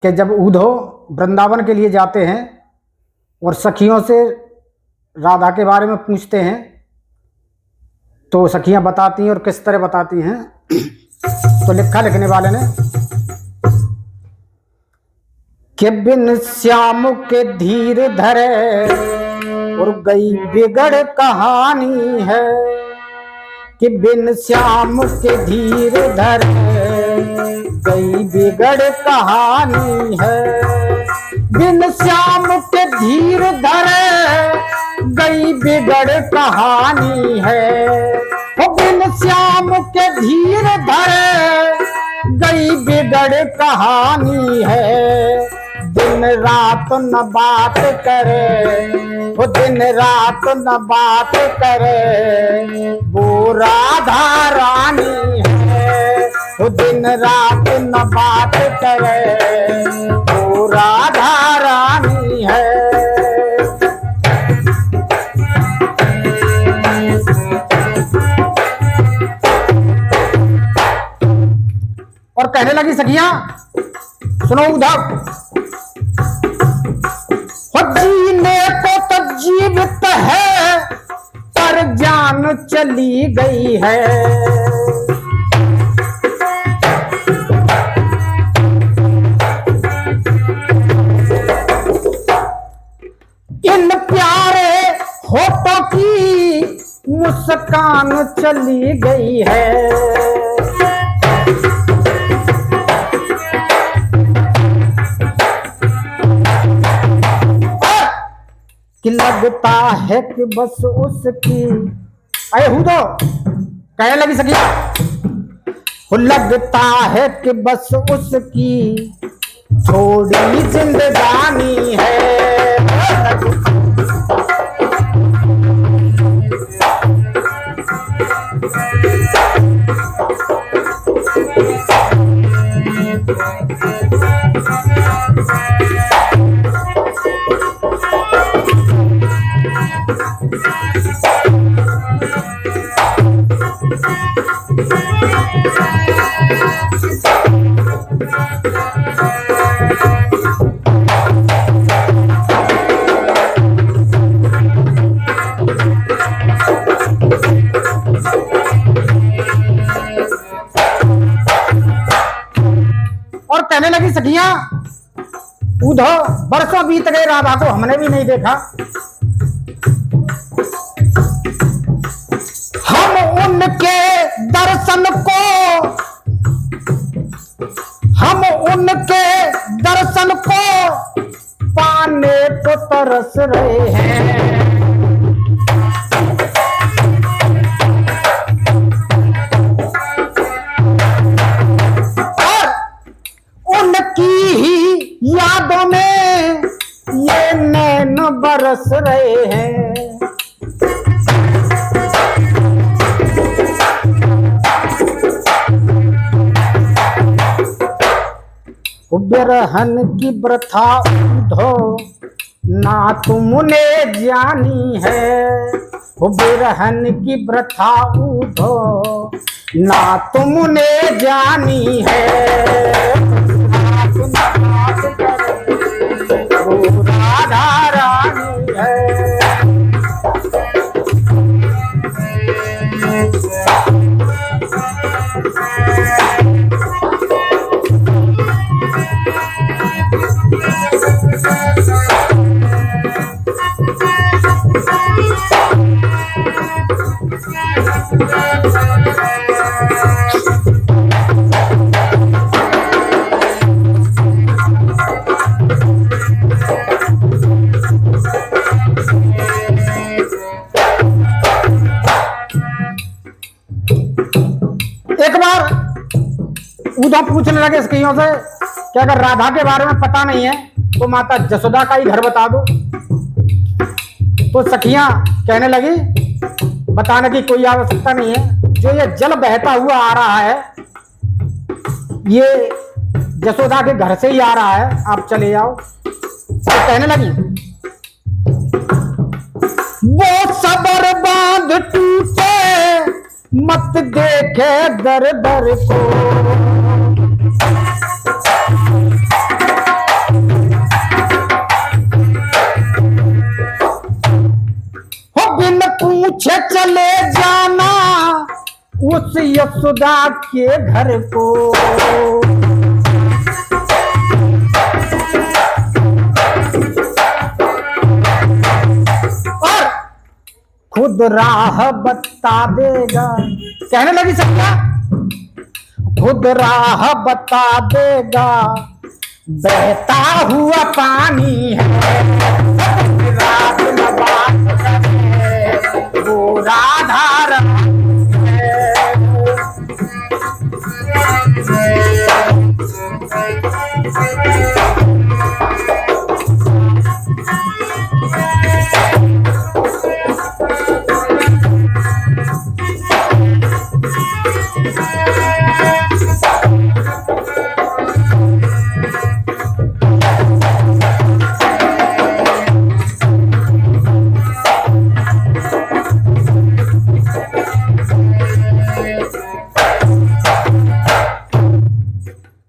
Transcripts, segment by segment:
कि जब उद्धव वृंदावन के लिए जाते हैं और सखियों से राधा के बारे में पूछते हैं तो सखियां बताती हैं और किस तरह बताती हैं। तो लिखा लिखने वाले ने कि बिन श्याम के धीर धरे और गई बिगड़ कहानी है, कि बिन श्याम के धीर धरे गई बिगड़ कहानी है। बिन श्याम के धीर धरे गई बिगड़ कहानी है। वो बिन श्याम के धीर धरे गई बिगड़ कहानी है। दिन रात न बात करे, वो दिन रात न बात करे, वो राधा रानी है। वो दिन रात न बात करे, वो राधा रानी है। और कहने लगी सखियां, सुनो उद्धव, जीने को तो जीवित है पर जान चली गई है। इन प्यारे होठों की मुस्कान चली गई है। कि लगता है कि बस उसकी, अरे हूँ तो कहने लगी सखिया, लगता है कि बस उसकी थोड़ी जिंदगानी है। और कहने लगी सखियां, उद्धव बरसों बीत गए, राधा को हमने भी नहीं देखा। हम उनके दर्शन को, हम उनके दर्शन को पाने को तरस रहे हैं। यादों में ये नैन बरस रहे हैं। बिरहन की प्रथा उद्धव ना तुमने जानी है। बिरहन की प्रथा उद्धव ना तुमने जानी है। राधा रानी है। एक बार उद्धव पूछने लगे सखियों से कि अगर राधा के बारे में पता नहीं है तो माता जसोदा का ही घर बता दो। तो सखियां कहने लगी, बताने की कोई आवश्यकता नहीं है, जो ये जल बहता हुआ आ रहा है ये जसोदा के घर से ही आ रहा है, आप चले जाओ। तो कहने लगी, वो सबर बांध टूटे मत देखे दर दर को। उस यशोदा के घर को। और खुद राह बता देगा, कहने लगी सखिया खुद राह बता देगा, बहता हुआ पानी है। रात में बात करे वो राधा रानी है।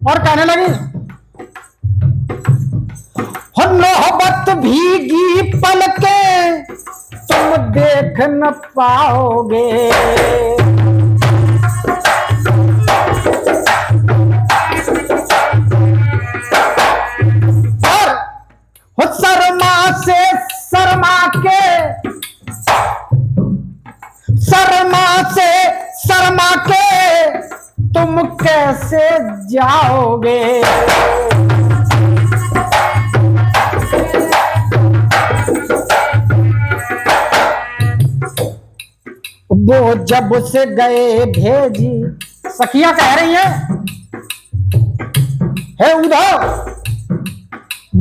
और कहने लगी हो मोहब्बत भीगी पलके तुम देख न पाओगे। और हो शर्मा से शर्मा के, शर्मा से शर्मा के तुम कैसे जाओगे। वो जब से गए भेजी, सखियां कह रही हैं हे उधर,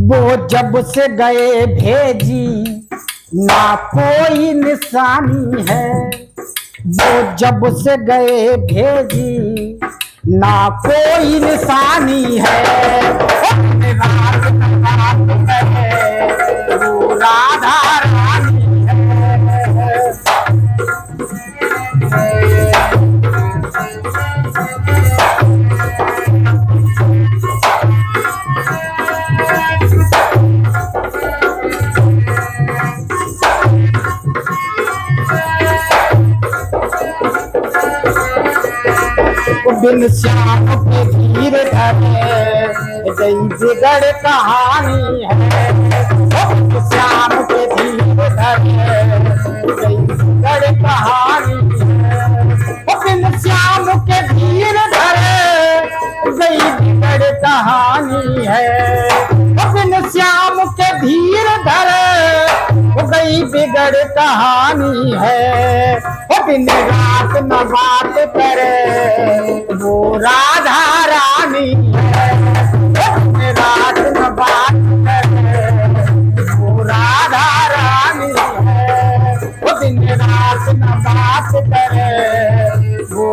वो जब से गए भेजी ना कोई निशानी है। वो जब से गए भेजी ना कोई निशानी है। रात है वो राधा रानी है। बिन श्याम के धीर धरे गई बिगड़ कहानी है। श्याम के धीर धरे गई बिगड़ कहानी है। बिन श्याम के धीर धरे गई बिगड़ कहानी है। बिन श्याम के धीर धरे गई बिगड़ कहानी है। बिन रात न बात करे वो राधा रानी है। बिन रात न बात करे वो राधा रानी है। बिन रात न बात करे वो